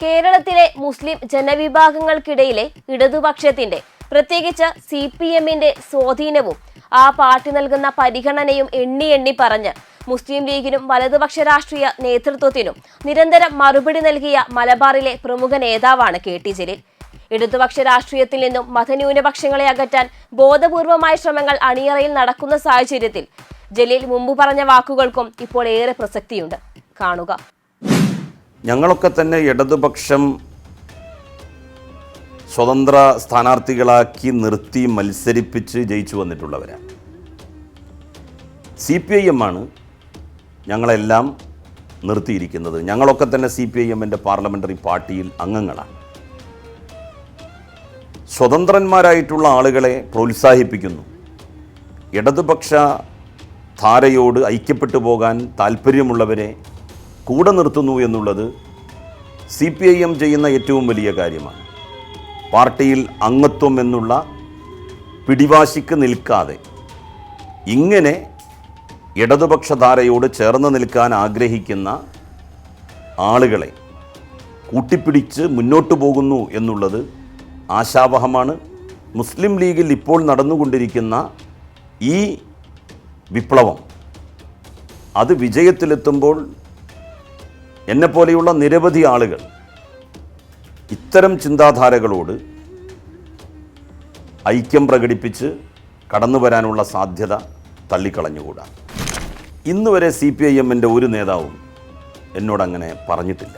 കേരളത്തിലെ മുസ്ലിം ജനവിഭാഗങ്ങൾക്കിടയിലെ ഇടതുപക്ഷത്തിന്റെ പ്രത്യേകിച്ച് CPM-ന്റെ സ്വാധീനവും ആ പാർട്ടി നൽകുന്ന പരിഗണനയും എണ്ണി പറഞ്ഞ് മുസ്ലിം ലീഗിനും വലതുപക്ഷ രാഷ്ട്രീയ നേതൃത്വത്തിനും നിരന്തരം മറുപടി നൽകിയ മലബാറിലെ പ്രമുഖ നേതാവാണ് KT ജലീൽ. ഇടതുപക്ഷ രാഷ്ട്രീയത്തിൽ നിന്നും മതന്യൂനപക്ഷങ്ങളെ അകറ്റാൻ ബോധപൂർവമായ ശ്രമങ്ങൾ അണിയറയിൽ നടക്കുന്ന സാഹചര്യത്തിൽ ജലീൽ മുമ്പ് പറഞ്ഞ വാക്കുകൾക്കും ഇപ്പോൾ ഏറെ പ്രസക്തിയുണ്ട്. കാണുക. ഞങ്ങളൊക്കെ തന്നെ ഇടതുപക്ഷം സ്വതന്ത്ര സ്ഥാനാർത്ഥികളാക്കി നിർത്തി മത്സരിപ്പിച്ച് ജയിച്ചു വന്നിട്ടുള്ളവരാണ്. CPIM ആണ് ഞങ്ങളെല്ലാം നിർത്തിയിരിക്കുന്നത്. ഞങ്ങളൊക്കെ തന്നെ CPIM-ൻ്റെ പാർലമെൻ്ററി പാർട്ടിയിൽ അംഗങ്ങളാണ്. സ്വതന്ത്രന്മാരായിട്ടുള്ള ആളുകളെ പ്രോത്സാഹിപ്പിക്കുന്നു. ഇടതുപക്ഷ ധാരയോട് ഐക്യപ്പെട്ടു പോകാൻ താല്പര്യമുള്ളവരെ കൂടെ നിർത്തുന്നു എന്നുള്ളത് CPIM ചെയ്യുന്ന ഏറ്റവും വലിയ കാര്യമാണ്. പാർട്ടിയിൽ അംഗത്വം എന്നുള്ള പിടിവാശിക്ക് നിൽക്കാതെ ഇങ്ങനെ ഇടതുപക്ഷധാരയോട് ചേർന്ന് നിൽക്കാൻ ആഗ്രഹിക്കുന്ന ആളുകളെ കൂട്ടിപ്പിടിച്ച് മുന്നോട്ട് പോകുന്നു എന്നുള്ളത് ആശാവഹമാണ്. മുസ്ലിം ലീഗിൽ ഇപ്പോൾ നടന്നുകൊണ്ടിരിക്കുന്ന ഈ വിപ്ലവം അത് വിജയത്തിലെത്തുമ്പോൾ എന്നെപ്പോലെയുള്ള നിരവധി ആളുകൾ ഇത്തരം ചിന്താധാരകളോട് ഐക്യം പ്രകടിപ്പിച്ച് കടന്നു വരാനുള്ള സാധ്യത തള്ളിക്കളഞ്ഞുകൂടാ. ഇന്ന് വരെ CPIM-ൻ്റെ ഒരു നേതാവും എന്നോടങ്ങനെ പറഞ്ഞിട്ടില്ല.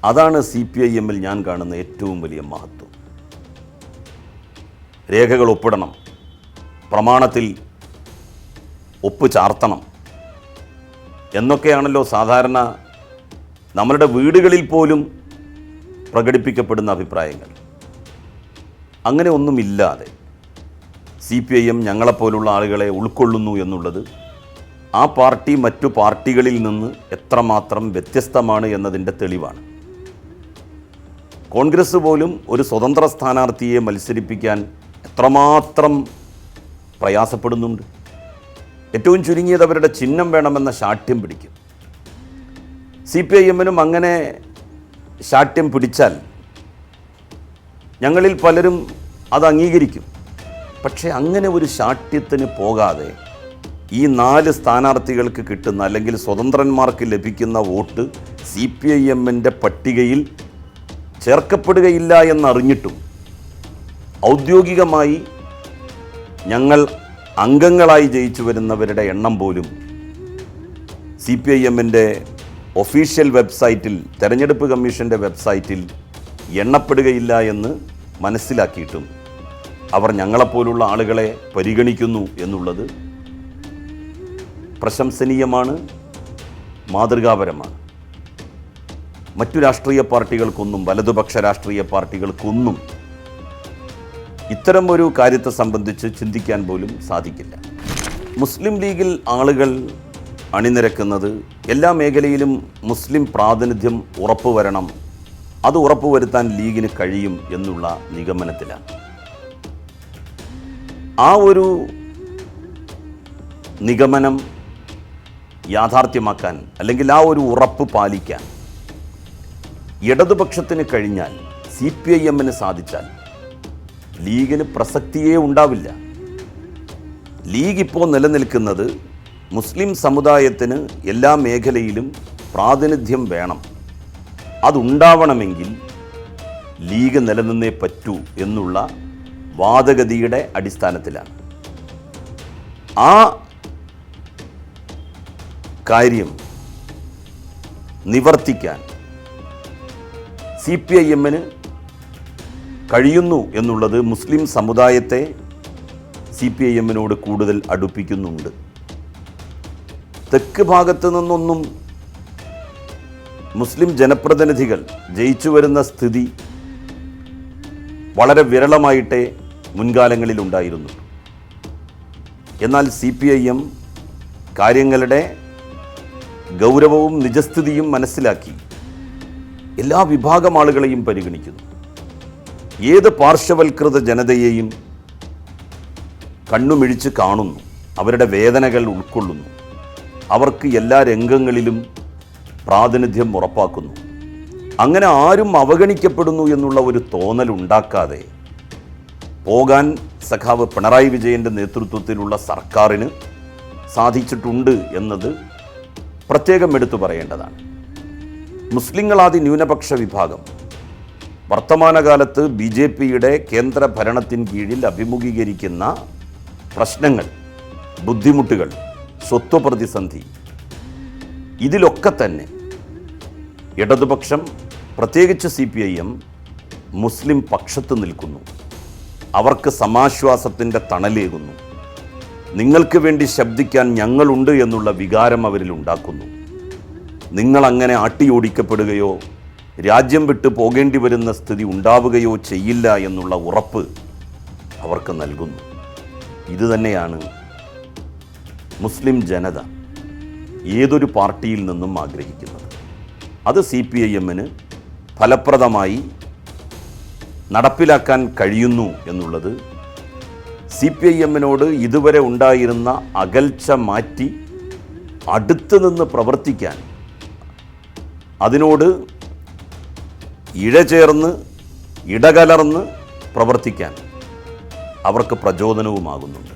അതാണ് CPIM-ൽ ഞാൻ കാണുന്ന ഏറ്റവും വലിയ മഹത്വം. രേഖകൾ ഒപ്പിടണം, പ്രമാണത്തിൽ ഒപ്പ് ചാർത്തണം എന്നൊക്കെയാണല്ലോ സാധാരണ നമ്മളുടെ വീടുകളിൽ പോലും പ്രകടിപ്പിക്കപ്പെടുന്ന അഭിപ്രായങ്ങൾ. അങ്ങനെ ഒന്നുമില്ലാതെ CPIM ഞങ്ങളെപ്പോലുള്ള ആളുകളെ ഉൾക്കൊള്ളുന്നു എന്നുള്ളത് ആ പാർട്ടി മറ്റു പാർട്ടികളിൽ നിന്ന് എത്രമാത്രം വ്യത്യസ്തമാണ് എന്നതിൻ്റെ തെളിവാണ്. കോൺഗ്രസ് പോലും ഒരു സ്വതന്ത്ര സ്ഥാനാർത്ഥിയെ മത്സരിപ്പിക്കാൻ എത്രമാത്രം പ്രയാസപ്പെടുന്നുണ്ട്. ഏറ്റവും ചുരുങ്ങിയത് അവരുടെ ചിഹ്നം വേണമെന്ന ശാഠ്യം പിടിക്കും. CPIM-നും അങ്ങനെ ശാഠ്യം പിടിച്ചാൽ ഞങ്ങളിൽ പലരും അത് അംഗീകരിക്കും. പക്ഷേ അങ്ങനെ ഒരു ശാഠ്യത്തിന് പോകാതെ ഈ 4 സ്ഥാനാർത്ഥികൾക്ക് കിട്ടുന്ന അല്ലെങ്കിൽ സ്വതന്ത്രന്മാർക്ക് ലഭിക്കുന്ന വോട്ട് CPIM-ൻ്റെ പട്ടികയിൽ ചേർക്കപ്പെടുകയില്ല എന്നറിഞ്ഞിട്ടും ഔദ്യോഗികമായി ഞങ്ങൾ അംഗങ്ങളായി ജയിച്ചു വരുന്നവരുടെ എണ്ണം പോലും CPIM-ൻ്റെ ഒഫീഷ്യൽ വെബ്സൈറ്റിൽ, തെരഞ്ഞെടുപ്പ് കമ്മീഷൻ്റെ വെബ്സൈറ്റിൽ എണ്ണപ്പെടുകയില്ല എന്ന് മനസ്സിലാക്കിയിട്ടും അവർ ഞങ്ങളെപ്പോലുള്ള ആളുകളെ പരിഗണിക്കുന്നു എന്നുള്ളത് പ്രശംസനീയമാണ്, മാതൃകാപരമാണ്. മറ്റു രാഷ്ട്രീയ പാർട്ടികൾക്കൊന്നും, വലതുപക്ഷ രാഷ്ട്രീയ പാർട്ടികൾക്കൊന്നും ഇത്തരം ഒരു കാര്യത്തെ സംബന്ധിച്ച് ചിന്തിക്കാൻ പോലും സാധിക്കില്ല. മുസ്ലിം ലീഗിൽ ആളുകൾ അണിനിരക്കുന്നത് എല്ലാ മേഖലയിലും മുസ്ലിം പ്രാതിനിധ്യം ഉറപ്പുവരണം, അത് ഉറപ്പുവരുത്താൻ ലീഗിന് കഴിയും എന്നുള്ള നിഗമനത്തിലാണ്. ആ ഒരു നിഗമനം യാഥാർത്ഥ്യമാക്കാൻ അല്ലെങ്കിൽ ആ ഒരു ഉറപ്പ് പാലിക്കാൻ ഇടതുപക്ഷത്തിന് കഴിഞ്ഞാൽ, CPIM-ന് സാധിച്ചാൽ ലീഗിന് പ്രസക്തിയേ ഉണ്ടാവില്ല. ലീഗ് ഇപ്പോൾ നിലനിൽക്കുന്നത് മുസ്ലിം സമുദായത്തിന് എല്ലാ മേഖലയിലും പ്രാതിനിധ്യം വേണം, അതുണ്ടാവണമെങ്കിൽ ലീഗ് നിലനിന്നേ പറ്റൂ എന്നുള്ള വാദഗതിയുടെ അടിസ്ഥാനത്തിലാണ്. ആ കാര്യം നിവർത്തിക്കാൻ CPIM-ന് കഴിയുന്നു എന്നുള്ളത് മുസ്ലിം സമുദായത്തെ CPIM-നോട് കൂടുതൽ അടുപ്പിക്കുന്നുണ്ട്. തെക്ക് ഭാഗത്ത് നിന്നൊന്നും മുസ്ലിം ജനപ്രതിനിധികൾ ജയിച്ചു വരുന്ന സ്ഥിതി വളരെ വിരളമായിട്ടേ മുൻകാലങ്ങളിൽ ഉണ്ടായിരുന്നു. എന്നാൽ CPIM കാര്യങ്ങളുടെ ഗൗരവവും നിജസ്ഥിതിയും മനസ്സിലാക്കി എല്ലാ വിഭാഗം ആളുകളെയും പരിഗണിക്കുന്നു. ഏത് പാർശ്വവൽകൃത ജനതയെയും കണ്ണുമിഴിച്ച് കാണുന്നു, അവരുടെ വേദനകൾ ഉൾക്കൊള്ളുന്നു, അവർക്ക് എല്ലാ രംഗങ്ങളിലും പ്രാതിനിധ്യം ഉറപ്പാക്കുന്നു. അങ്ങനെ ആരും അവഗണിക്കപ്പെടുന്നു എന്നുള്ള ഒരു തോന്നലുണ്ടാക്കാതെ പോകാൻ സഖാവ് പിണറായി വിജയൻ്റെ നേതൃത്വത്തിലുള്ള സർക്കാരിന് സാധിച്ചിട്ടുണ്ട് എന്നത് പ്രത്യേകം എടുത്തു പറയേണ്ടതാണ്. മുസ്ലിങ്ങളാദി ന്യൂനപക്ഷ വിഭാഗം വർത്തമാനകാലത്ത് BJPയുടെ കേന്ദ്ര ഭരണത്തിന് കീഴിൽ അഭിമുഖീകരിക്കുന്ന പ്രശ്നങ്ങൾ, ബുദ്ധിമുട്ടുകൾ, സ്വത്വ പ്രതിസന്ധി, ഇതിലൊക്കെ തന്നെ ഇടതുപക്ഷം, പ്രത്യേകിച്ച് CPIM മുസ്ലിം പക്ഷത്ത് നിൽക്കുന്നു. അവർക്ക് സമാശ്വാസത്തിൻ്റെ തണലേകുന്നു. നിങ്ങൾക്ക് വേണ്ടി ശബ്ദിക്കാൻ ഞങ്ങളുണ്ട് എന്നുള്ള വികാരം അവരിൽ ഉണ്ടാക്കുന്നു. നിങ്ങളങ്ങനെ ആട്ടിയോടിക്കപ്പെടുകയോ രാജ്യം വിട്ട് പോകേണ്ടി വരുന്ന സ്ഥിതി ഉണ്ടാവുകയോ ചെയ്യില്ല എന്നുള്ള ഉറപ്പ് അവർക്ക് നൽകുന്നു. ഇതുതന്നെയാണ് മുസ്ലിം ജനത ഏതൊരു പാർട്ടിയിൽ നിന്നും ആഗ്രഹിക്കുന്നത്. അത് CPIMന് ഫലപ്രദമായി നടപ്പിലാക്കാൻ കഴിയുന്നു എന്നുള്ളത് CPIMനോട് ഇതുവരെ ഉണ്ടായിരുന്ന അകൽച്ച മാറ്റി അടുത്ത് നിന്ന് പ്രവർത്തിക്കാൻ, അതിനോട് ഇഴചേർന്ന് ഇടകലർന്ന് പ്രവർത്തിക്കാൻ അവർക്ക് പ്രചോദനവുമാകുന്നുണ്ട്.